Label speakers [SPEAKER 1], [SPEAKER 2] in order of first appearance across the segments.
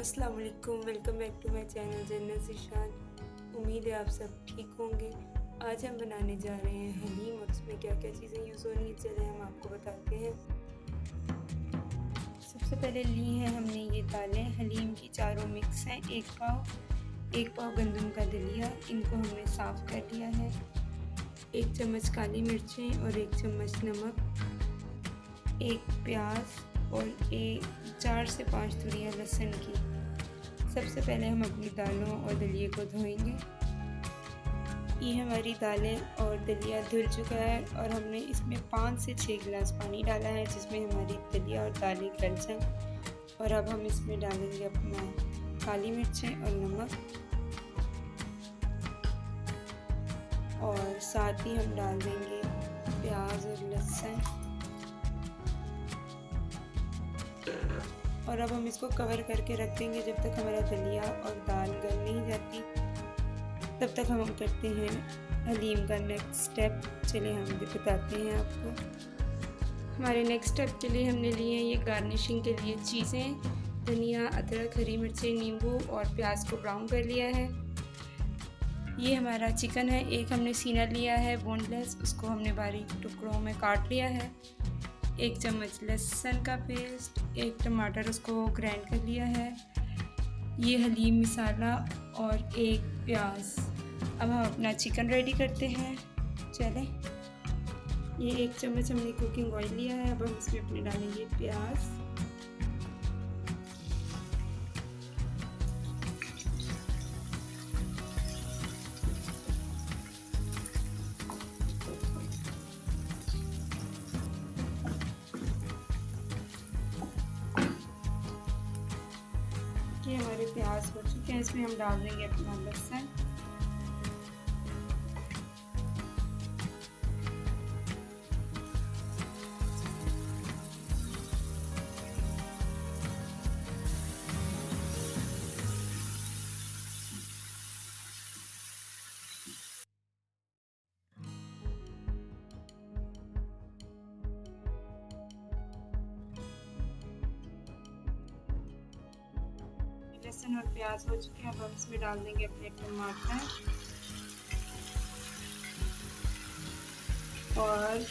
[SPEAKER 1] अस्सलाम वालेकुम, welcome back to my channel Jannat Zeeshan. उम्मीद है आप सब ठीक होंगे। आज हम बनाने जा रहे हैं हलीम और उसमें क्या क्या चीज़ें यूज़ होनी है चलें हम आपको बताते हैं। सबसे पहले ली हैं हमने ये दालें, हलीम की चारों मिक्स हैं। एक पाव गंदम का दलिया, इनको हमने साफ़ कर लिया है। 1 चम्मच काली मिर्चें और 1 चम्मच नमक, 1 प्याज और 4 से 5 तुरियां लहसुन की। सबसे पहले हम अपनी दालों और दलिए को धोएंगे। ये हमारी दालें और दलिया धुल चुका है और हमने इसमें 5 से 6 गिलास पानी डाला है जिसमें हमारी दलिया और दालें गल जाएं। और अब हम इसमें डालेंगे अपना काली मिर्चें और नमक, और साथ ही हम डाल देंगे प्याज और लहसुन। और अब हम इसको कवर करके रख देंगे जब तक हमारा दलिया और दाल गल नहीं जाती। तब तक हम करते हैं हलीम का नेक्स्ट स्टेप। चलिए हम भी बताते हैं आपको। हमारे नेक्स्ट स्टेप के लिए हमने लिए हैं ये गार्निशिंग के लिए चीज़ें, धनिया, अदरक, हरी मिर्चें, नींबू और प्याज को ब्राउन कर लिया है। ये हमारा चिकन है, एक हमने सीना लिया है बोनलेस, उसको हमने बारीक टुकड़ों में काट लिया है। 1 चम्मच लहसुन का पेस्ट, 1 टमाटर उसको ग्राइंड कर लिया है। ये हलीम मसाला और 1 प्याज। अब हम अपना चिकन रेडी करते हैं। चलें, ये 1 चम्मच हमने कुकिंग ऑयल लिया है। अब हम इसमें अपने डालेंगे प्याज, ये हमारे प्याज हो चुके हैं। इसमें हम डाल देंगे अपना लहसुन, लहसुन और प्याज हो चुके हैं। अब हम इसमें डाल देंगे अपने टमाटर और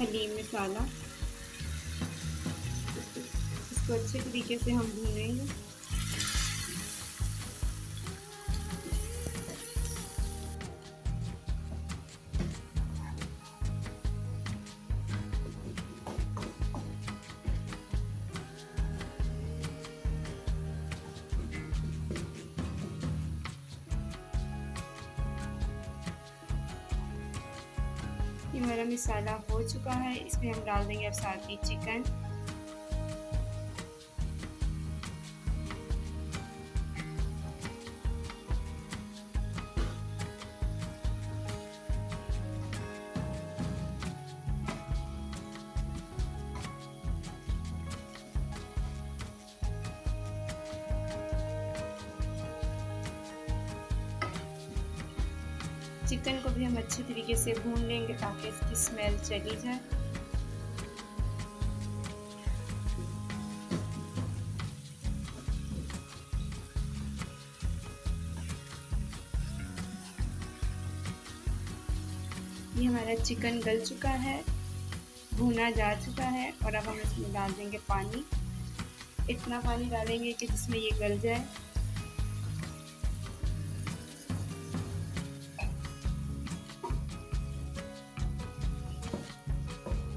[SPEAKER 1] हलीम मसाला। इसको अच्छे तरीके से हम भूनेंगे। ये हमारा मसाला हो चुका है। इसमें हम डाल देंगे अब साथ ही चिकन। चिकन को भी हम अच्छे तरीके से भून लेंगे ताकि इसकी स्मेल चली जाए। ये हमारा चिकन गल चुका है, भुना जा चुका है। और अब हम इसमें डाल देंगे पानी। इतना पानी डालेंगे कि जिसमें ये गल जाए।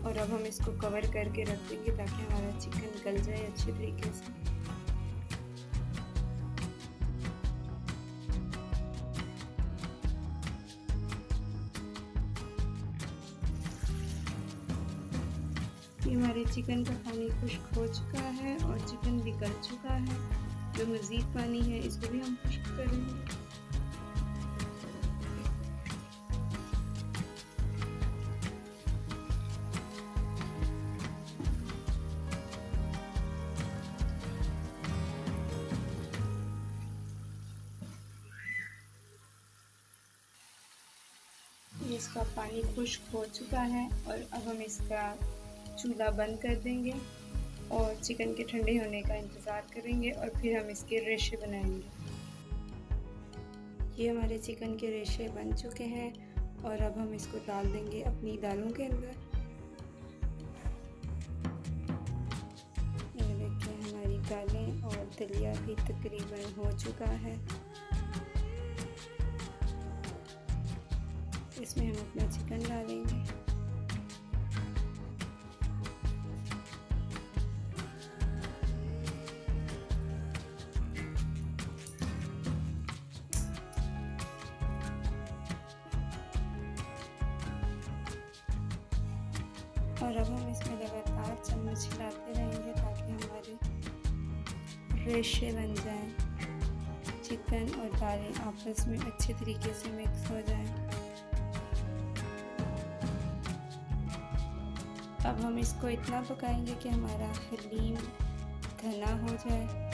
[SPEAKER 1] और अब हम इसको कवर करके रख देंगे ताकि हमारा चिकन गल जाए अच्छे तरीके से। ये हमारे चिकन का पानी खुश्क हो चुका है और चिकन भी गल चुका है। जो मज़ीद पानी है इसको भी हम खुश्क करेंगे। इसका पानी खुश्क हो चुका है और अब हम इसका चूल्हा बंद कर देंगे और चिकन के ठंडे होने का इंतज़ार करेंगे और फिर हम इसके रेशे बनाएंगे। ये हमारे चिकन के रेशे बन चुके हैं और अब हम इसको डाल देंगे अपनी दालों के अंदर। ये देखिए हमारी दालें और दलिया भी तकरीबन हो चुका है। इसमें हम अपना चिकन डालेंगे। और अब हम इसमें लगातार चम्मच हिलाते रहेंगे ताकि हमारे रेशे बन जाएं। चिकन और दालें आपस में अच्छे तरीके से मिक्स हो जाएं। अब हम इसको इतना पकाएंगे कि हमारा हलीम घना हो जाए।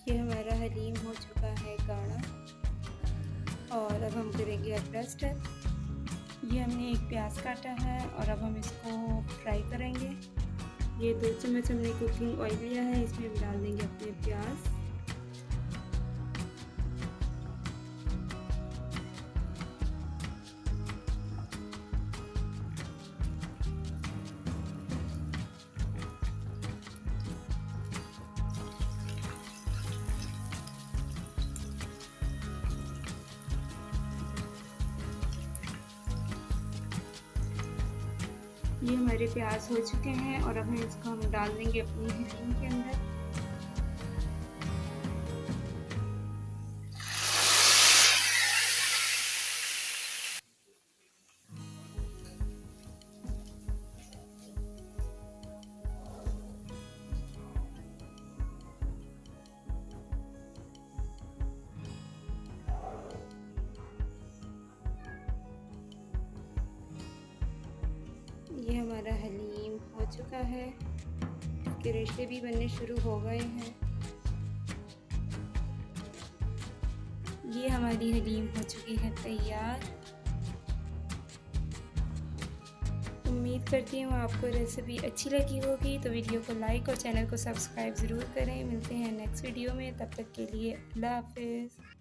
[SPEAKER 1] ये हमारा हलीम हो चुका है गाढ़ा। और अब हम करेंगे अगला स्टेप। ये हमने एक प्याज काटा है और अब हम इसको फ्राई करेंगे। ये 2 चम्मच हमने कुकिंग ऑयल लिया है, इसमें हम डाल देंगे अपने प्याज। ये हमारे प्याज हो चुके हैं और अब इसको हम डाल देंगे अपनी हलीम के अंदर। ये हमारा हलीम हो चुका है, इसके रेशे भी बनने शुरू हो गए हैं। ये हमारी हलीम हो चुकी है तैयार। उम्मीद करती हूँ आपको रेसिपी अच्छी लगी होगी, तो वीडियो को लाइक और चैनल को सब्सक्राइब ज़रूर करें। मिलते हैं नेक्स्ट वीडियो में, तब तक के लिए अल्लाह हाफ़िज़।